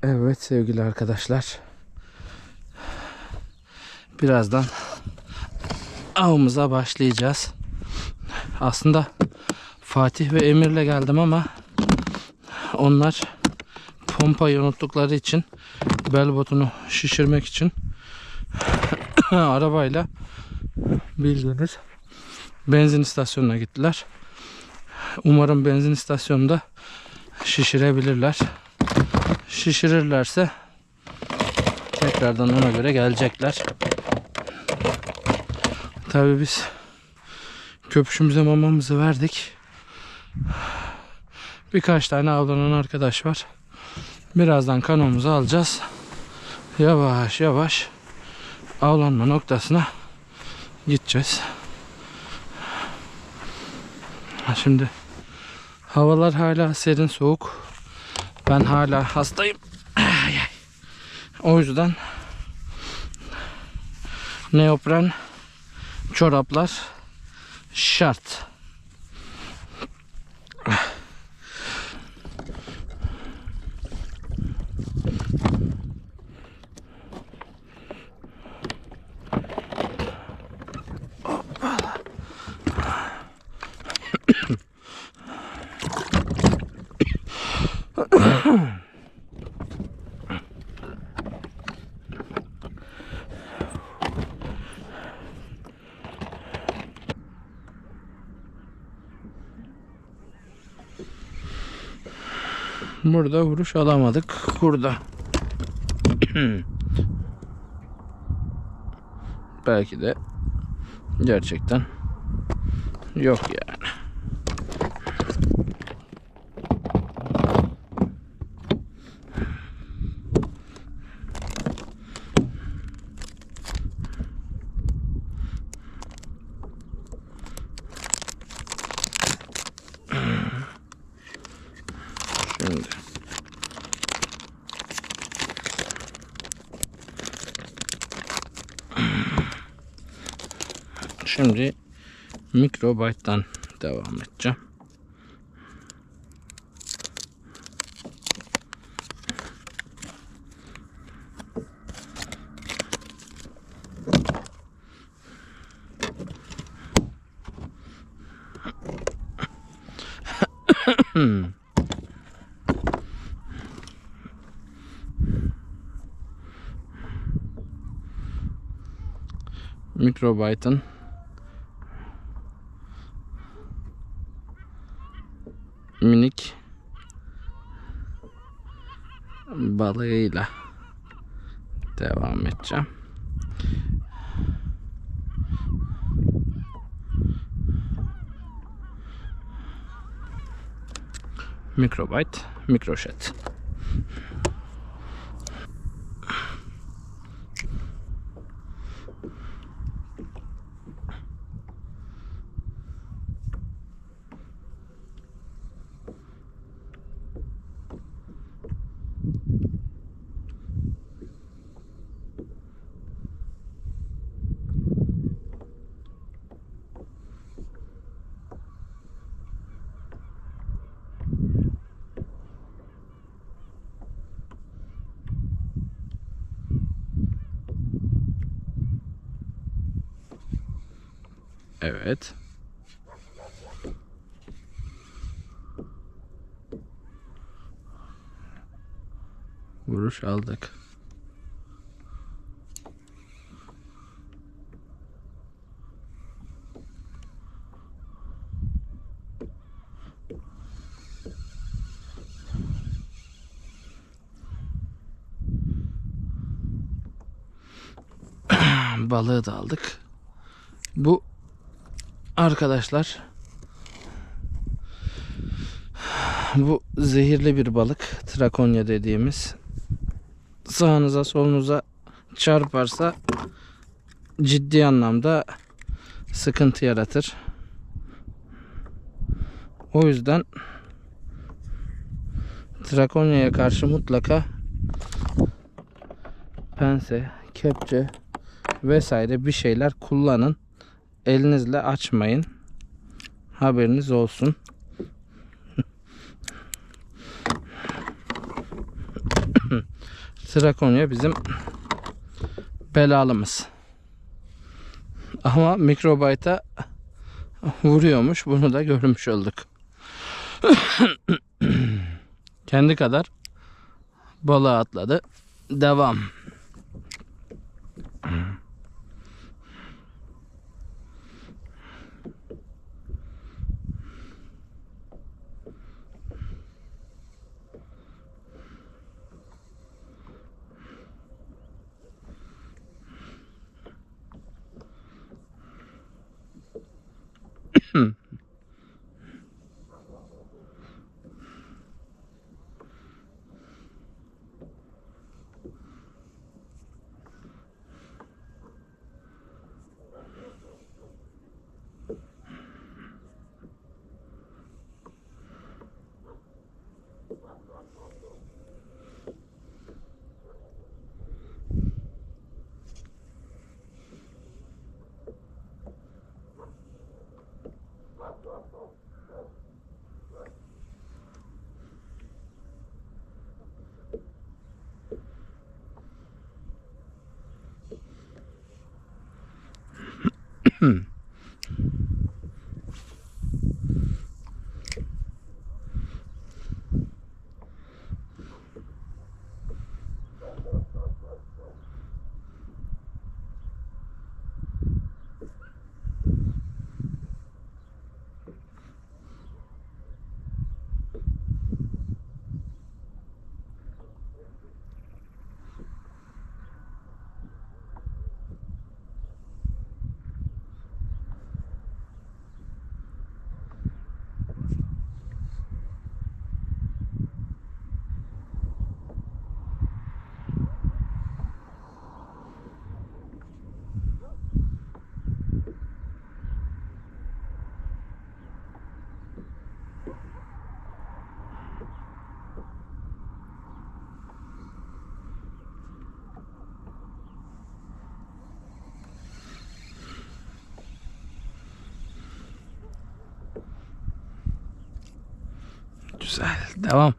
Evet sevgili arkadaşlar. Birazdan avımıza başlayacağız. Aslında Fatih ve Emir'le geldim ama onlar pompayı unuttukları için bel botunu şişirmek için arabayla bildiğiniz benzin istasyonuna gittiler. Umarım benzin istasyonunda şişirebilirler. Şişirirlerse tekrardan ona göre gelecekler. Tabii biz köpüşümüze mamamızı verdik. Birkaç tane avlanan arkadaş var. Birazdan kanomuzu alacağız. Yavaş yavaş avlanma noktasına gideceğiz. Şimdi havalar hala serin soğuk. Ben hala hastayım. O yüzden neopren çoraplar şart. Burada vuruş alamadık. Burada. Belki de gerçekten yok yani. Şimdi Microbyte'dan devam edeceğim. Microbyte'ın minik balığıyla devam edeceğim. Microbyte, Microshed. Evet. Vuruş aldık. Balığı da aldık. Bu arkadaşlar, bu zehirli bir balık. Trakonya dediğimiz. Sağınıza solunuza çarparsa ciddi anlamda sıkıntı yaratır. O yüzden Trakonya'ya karşı mutlaka pense, kepçe vesaire bir şeyler kullanın. Elinizle açmayın. Haberiniz olsun. Trakonya bizim belalımız. Ama mikrobayta vuruyormuş. Bunu da görmüş olduk. Kendi kadar balığa atladı. Devam. Güzel. Devam.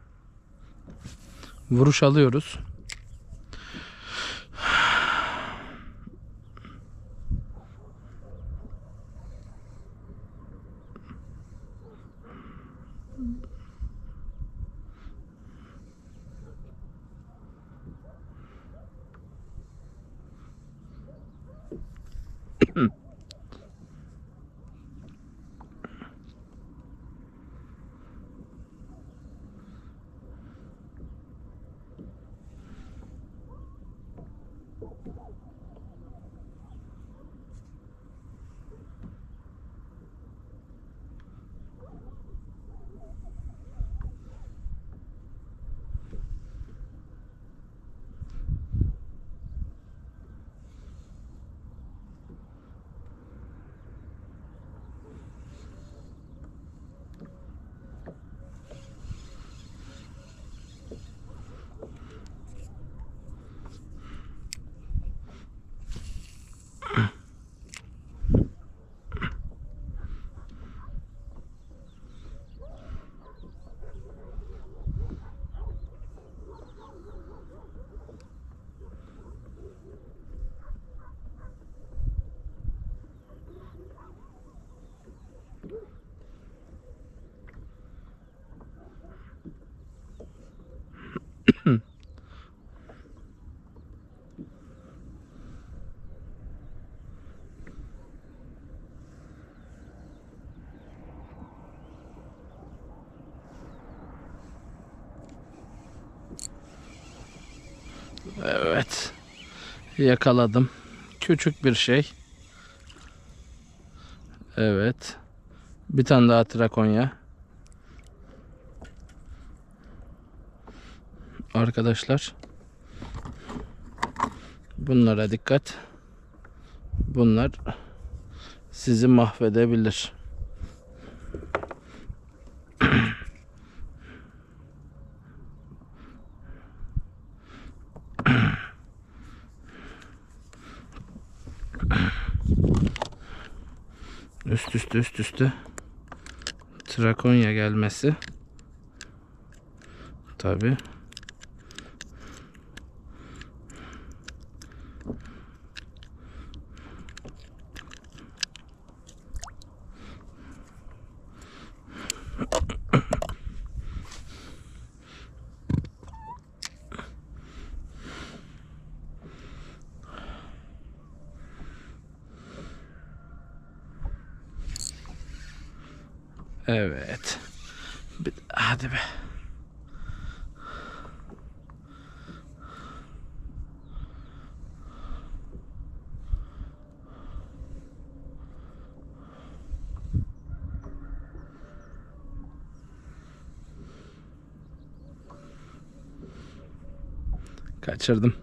Vuruş alıyoruz. Evet. Yakaladım. Küçük bir şey. Evet. Bir tane daha trakonya. Arkadaşlar. Bunlara dikkat. Bunlar sizi mahvedebilir. Üst üste trakonya gelmesi tabi Evet. Hadi be. Kaçırdım.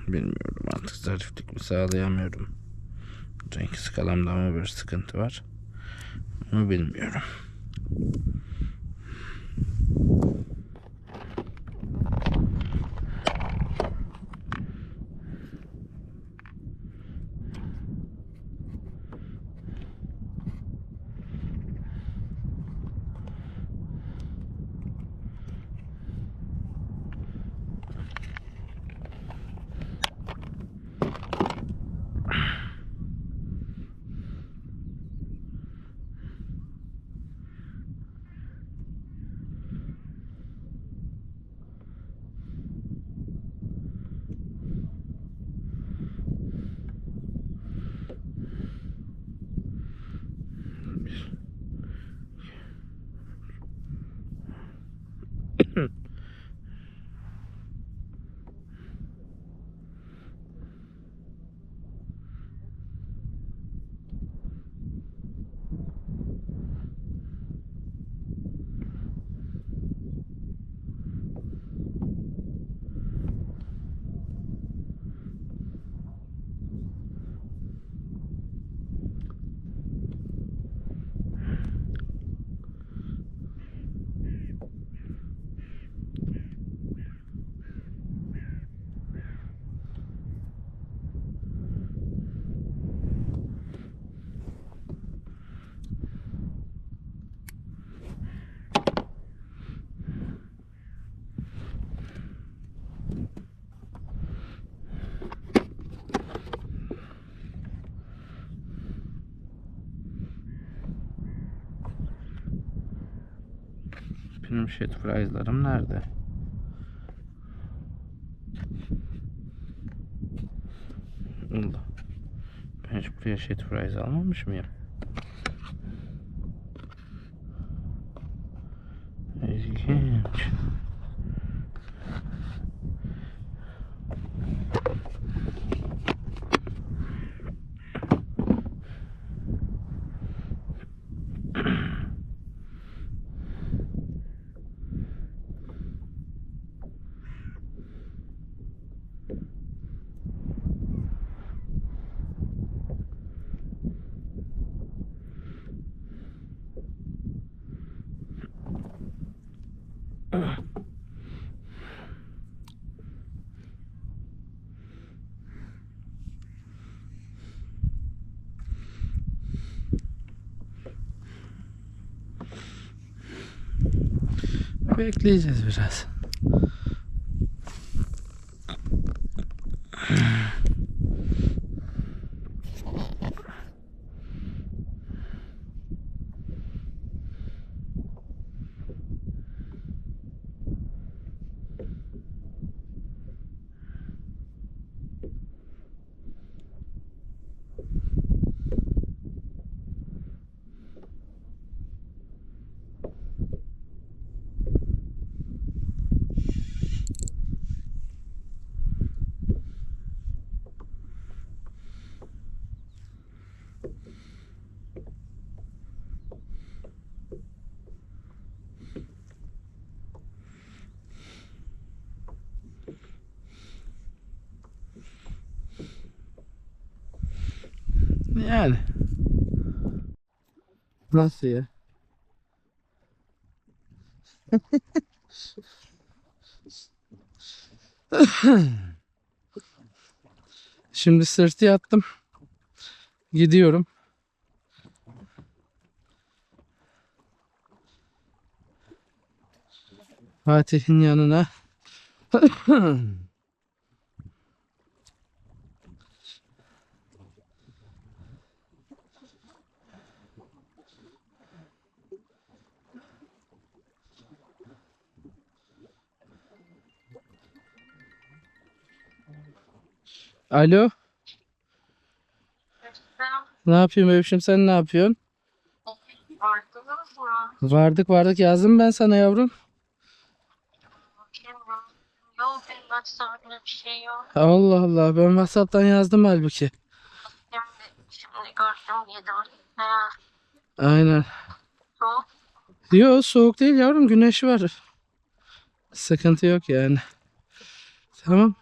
Bilmiyorum, artık zariflik mi sağlayamıyorum. Renk skalamda mı bir sıkıntı var? Onu bilmiyorum. Benim shit fries'larım nerede? Allah. Ben hiç buraya shit fries almamış mıyım? İlginç. Bekleyeceğiz biraz. Yani. Nasıl ya? Şimdi sırtı yattım. Gidiyorum. Fatih'in yanına. Alo. Ne yapıyorsun bebişim, sen ne yapıyorsun? Vardınız mı? Vardık yazdım ben sana yavrum. Bilmiyorum. Yok benim WhatsApp'ta bir şey yok. Allah Allah, ben WhatsApp'tan yazdım halbuki. Şimdi gördüm yedim. Ha, Aynen. soğuk. Yok soğuk değil yavrum, güneş var. Sıkıntı yok yani. Tamam.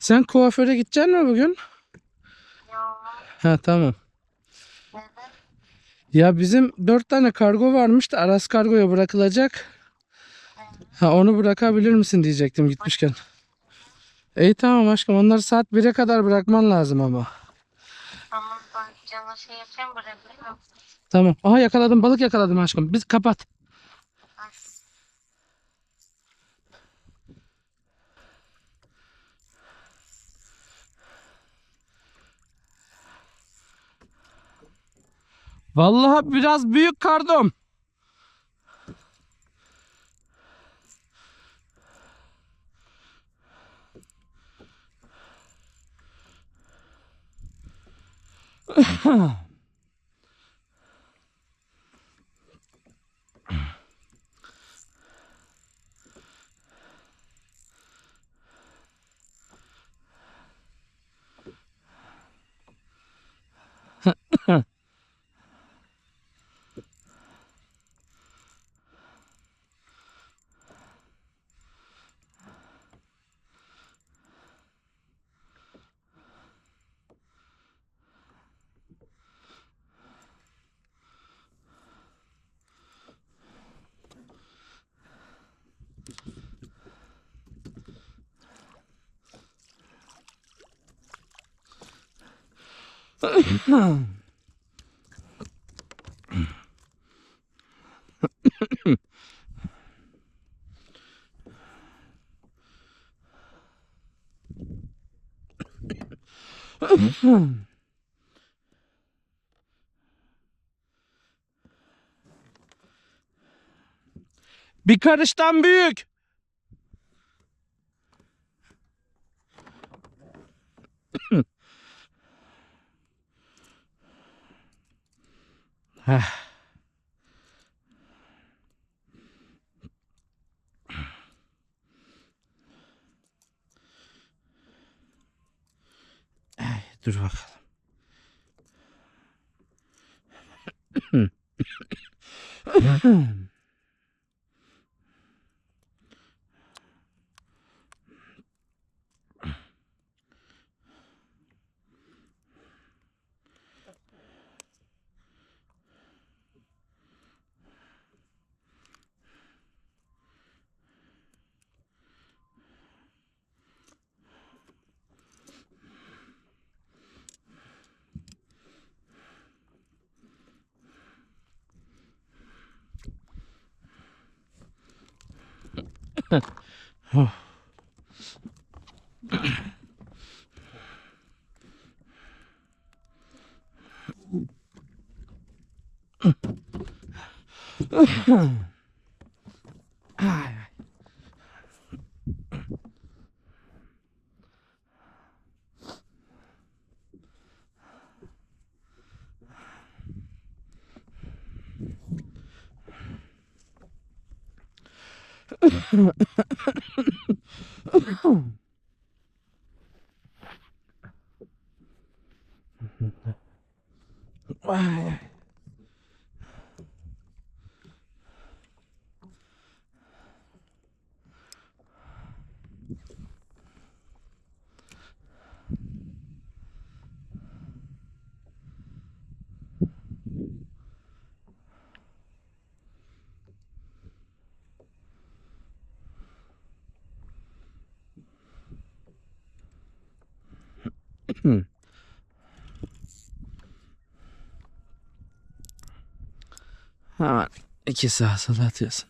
Sen kuaföre gideceksin mi bugün? Yok. Ha tamam. Neden? Ya bizim 4 tane kargo varmış da Aras Kargo'ya bırakılacak. Ha onu bırakabilir misin diyecektim gitmişken. İyi tamam aşkım, onları saat 1'e kadar bırakman lazım ama. Tamam ben canı şey yapayım bırakayım. Tamam. Aha yakaladım, balık yakaladım aşkım. Biz kapat. Vallahi biraz büyük kardom. Bir karıştan büyük. Heh. Ay, dur bakalım. Ay. Ay. Hemen 2 sağa sola atıyorsun.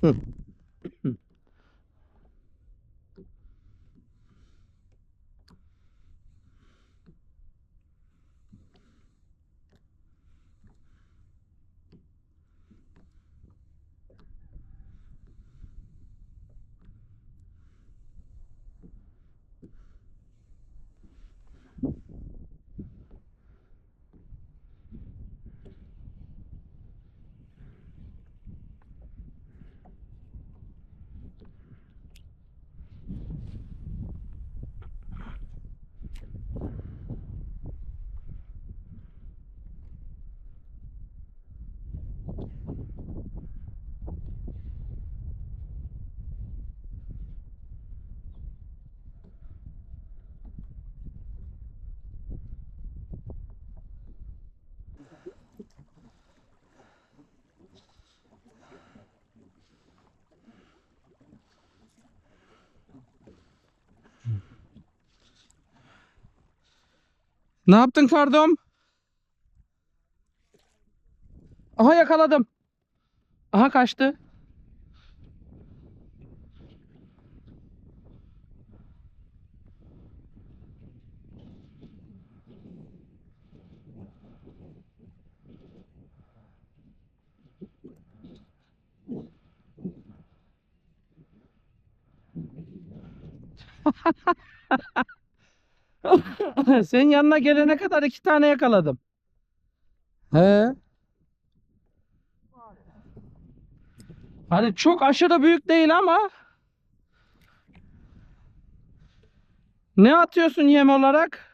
Ne yaptın kardom? Aha yakaladım. Aha kaçtı. Senin yanına gelene kadar 2 tane yakaladım. He. Hani çok aşırı büyük değil ama. Ne atıyorsun yem olarak?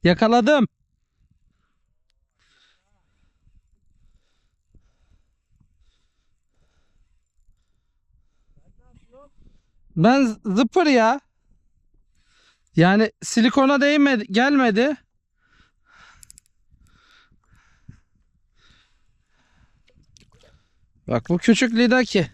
Yakaladım. Ben zıpır ya. Yani silikona değmedi, gelmedi. Bak bu küçük lidaki.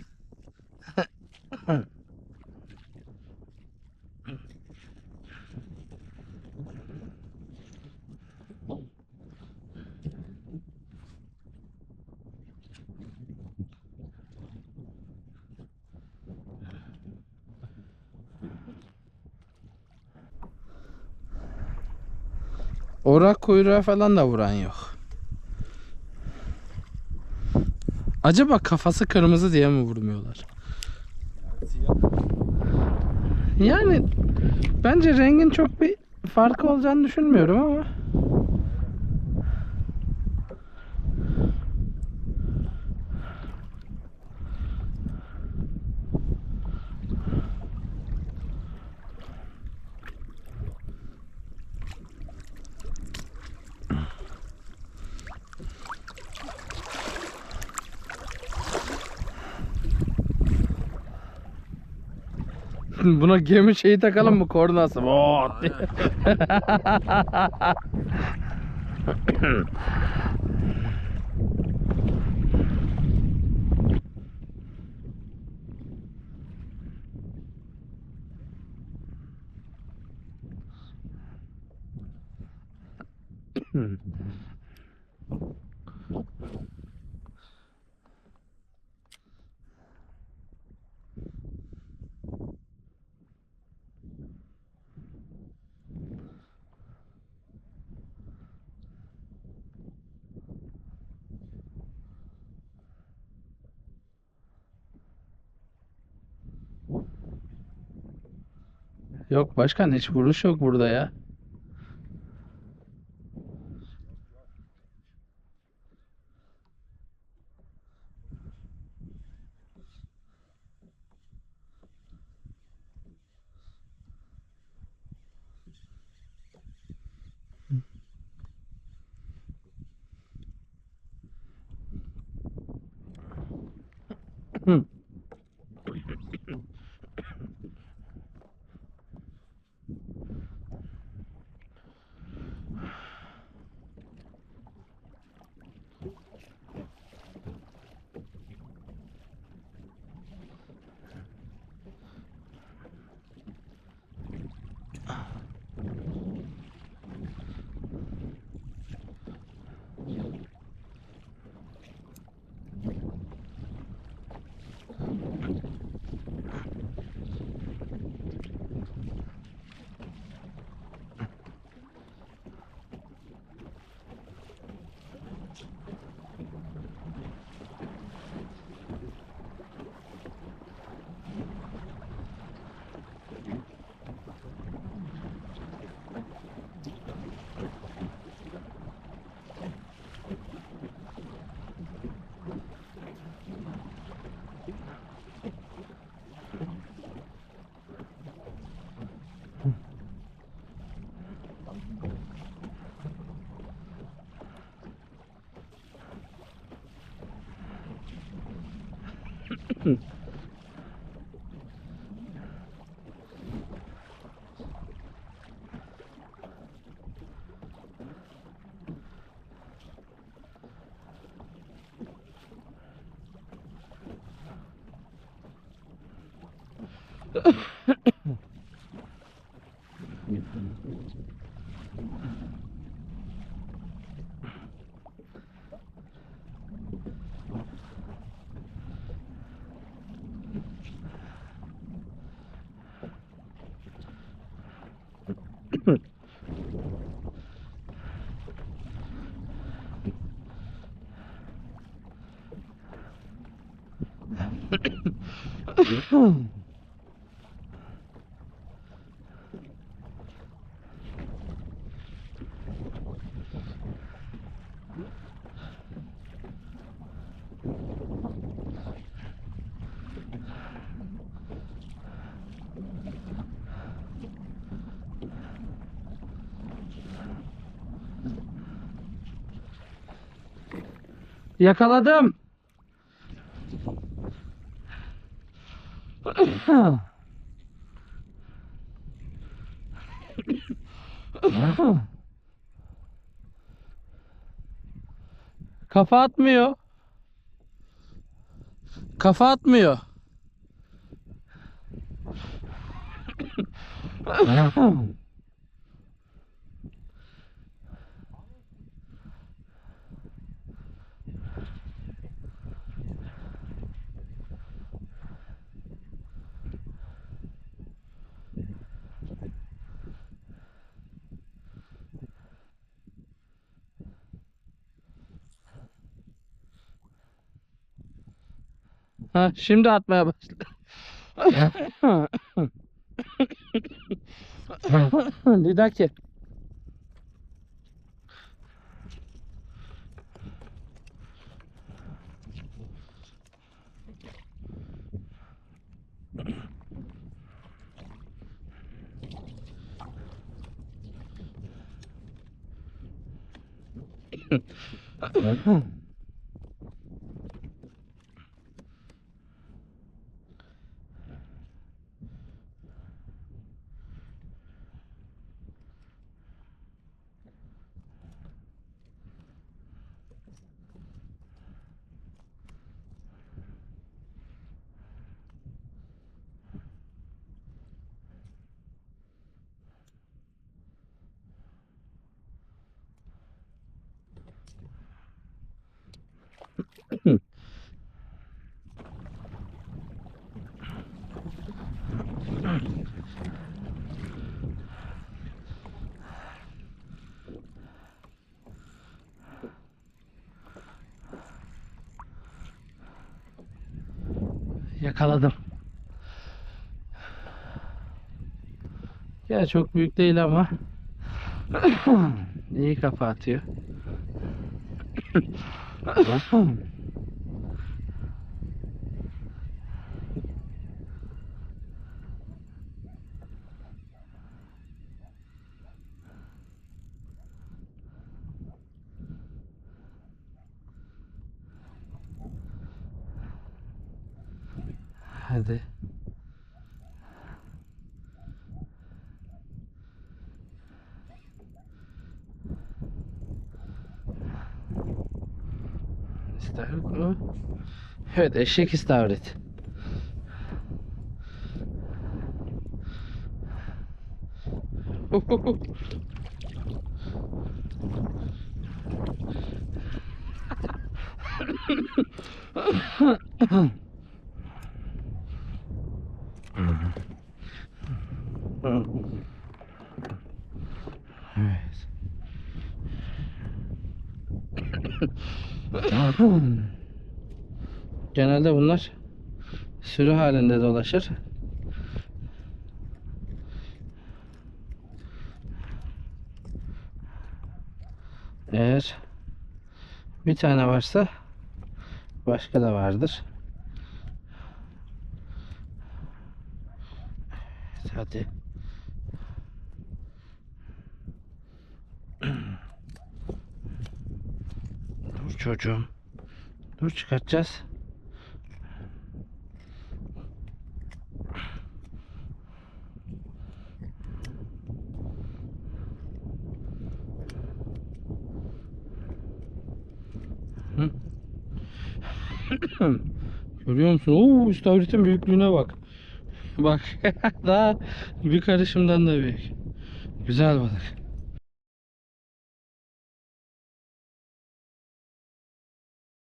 Orak kuyruğa falan da vuran yok. Acaba kafası kırmızı diye mi vurmuyorlar? Yani bence rengin çok bir farkı olacağını düşünmüyorum ama. Buna gemi şeyi takalım mı, kornası? Oo diye. Yok başkan, hiç vuruş yok burada ya. Hı. Yakaladım. Kafa atmıyor. Kafa atmıyor. Ha, şimdi atmaya başladı. Lidaki. yakaladım. Ya çok büyük değil ama iyi kafa atıyor. Hadi. İstavrit mi? Evet, eşek istavrit. Evet. Genelde bunlar sürü halinde dolaşır. Eğer bir tane varsa başka da vardır. Evet, hadi. Dur çocuğum. Dur, çıkartacağız. Hı? Görüyor musun? Oo, istavritin büyüklüğüne bak. Bak daha bir karışımdan da büyük. Güzel balık.